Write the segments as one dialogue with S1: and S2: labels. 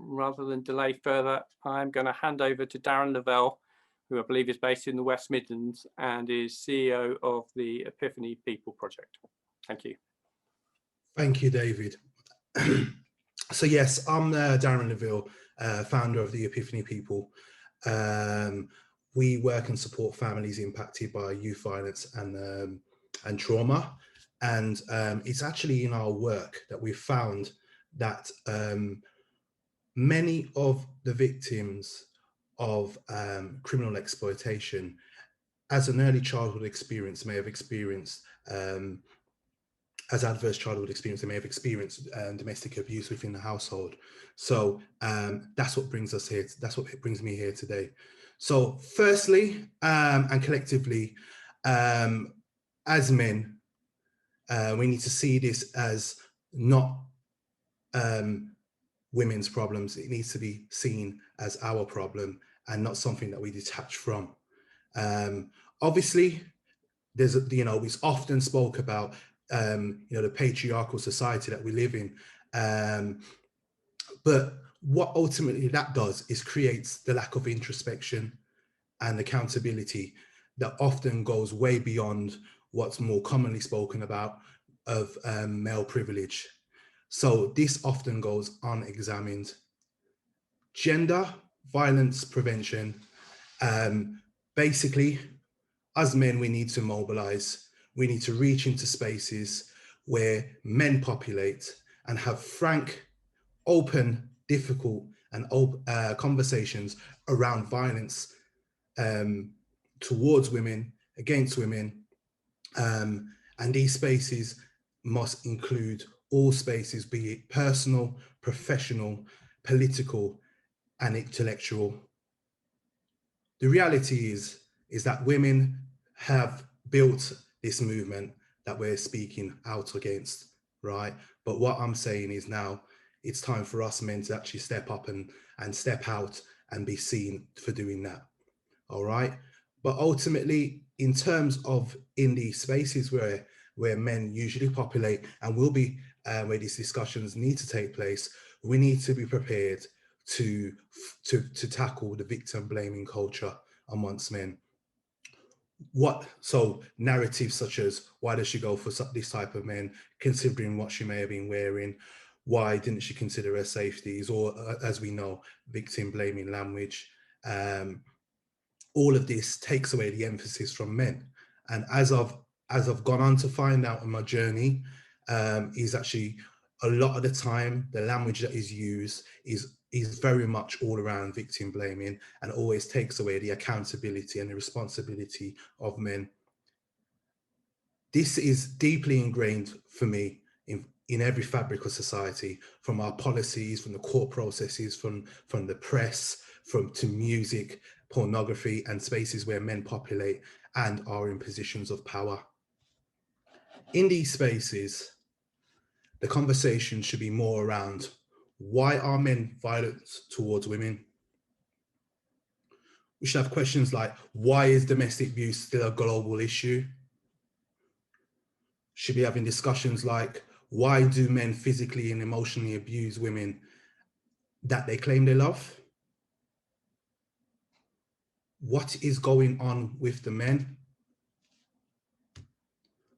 S1: rather than delay further, I'm going to hand over to Darren Laville, who I believe is based in the West Midlands and is CEO of the Epiphany People Project. Thank you.
S2: Thank you, David. So yes, I'm Darren Laville, founder of the Epiphany People. We work and support families impacted by youth violence and trauma. And it's actually in our work that we've found that many of the victims of criminal exploitation as an early childhood experience may have experienced as adverse childhood experience, they may have experienced domestic abuse within the household. So that's what brings us here. That's what brings me here today. So firstly, and collectively, as men, we need to see this as not women's problems. It needs to be seen as our problem and not something that we detach from. Obviously, there's, it's often spoke about, the patriarchal society that we live in. But what ultimately that does is creates the lack of introspection and accountability that often goes way beyond what's more commonly spoken about of male privilege. So this often goes unexamined. Gender violence prevention, basically, as men, we need to mobilize. We need to reach into spaces where men populate and have frank, open, difficult, and conversations around violence towards women, against women. And these spaces must include all spaces, be it personal, professional, political, and intellectual. The reality is that women have built this movement that we're speaking out against, right? But what I'm saying is now it's time for us men to actually step up and step out and be seen for doing that, all right? But ultimately, in terms of in these spaces where men usually populate and will be where these discussions need to take place, we need to be prepared to tackle the victim blaming culture amongst men. So narratives such as, why does she go for this type of men, considering what she may have been wearing? Why didn't she consider her safeties? Or as we know, victim blaming language. All of this takes away the emphasis from men. And as I've gone on to find out in my journey, is actually a lot of the time the language that is used is very much all around victim blaming and always takes away the accountability and the responsibility of men. This is deeply ingrained for me in every fabric of society, from our policies, from the court processes, from the press, to music, pornography, and spaces where men populate and are in positions of power. In these spaces, the conversation should be more around, why are men violent towards women? We should have questions like, why is domestic abuse still a global issue? Should be having discussions like, why do men physically and emotionally abuse women that they claim they love? What is going on with the men?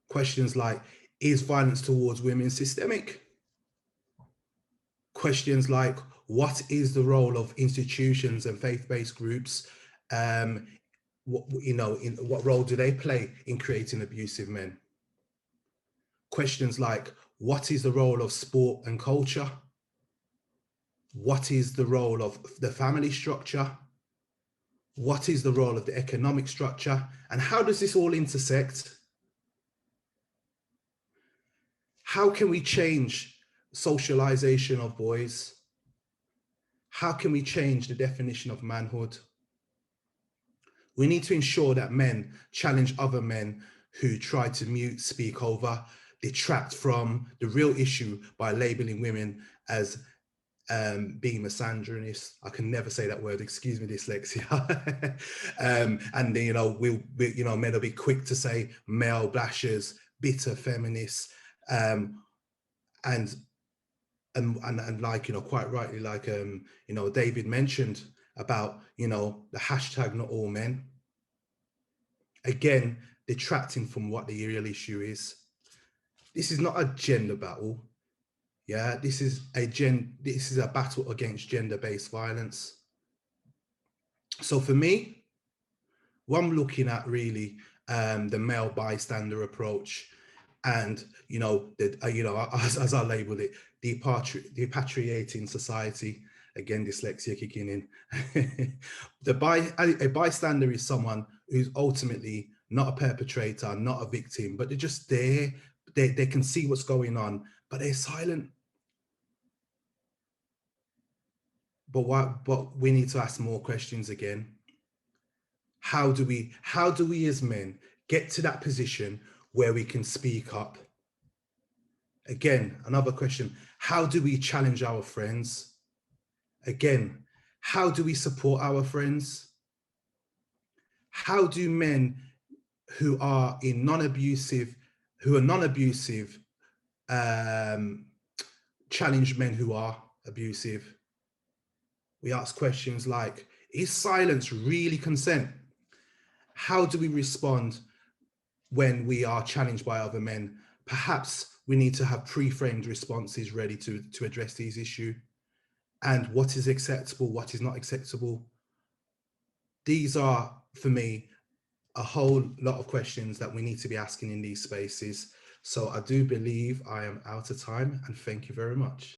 S2: Questions like, is violence towards women systemic? Questions like, what is the role of institutions and faith-based groups? What role do they play in creating abusive men? Questions like, what is the role of sport and culture? What is the role of the family structure? What is the role of the economic structure? And how does this all intersect? How can we change socialization of boys? How can we change the definition of manhood? We need to ensure that men challenge other men who try to mute, speak over, detract from the real issue by labeling women as being misandrist. I can never say that word, excuse me, dyslexia. And men will be quick to say male blashers, bitter feminists, and and like, you know, quite rightly, like, you know, David mentioned about, you know, the hashtag not all men, again, detracting from what the real issue is. This is not a gender battle. Yeah, this is a battle against gender-based violence. So for me, what I'm looking at really, the male bystander approach, and you know, as I labeled it, the repatriating society. Again, dyslexia kicking in. A bystander is someone who's ultimately not a perpetrator, not a victim, but they're just there. They can see what's going on, but they're silent. But we need to ask more questions again. How do we as men get to that position where we can speak up? Again, another question, how do we challenge our friends? Again, how do we support our friends? How do men who are non-abusive challenge men who are abusive? We ask questions like, is silence really consent? How do we respond when we are challenged by other men? Perhaps we need to have pre-framed responses ready to address these issues. And what is acceptable, what is not acceptable? These are, for me, a whole lot of questions that we need to be asking in these spaces. So I do believe I am out of time, and thank you very much.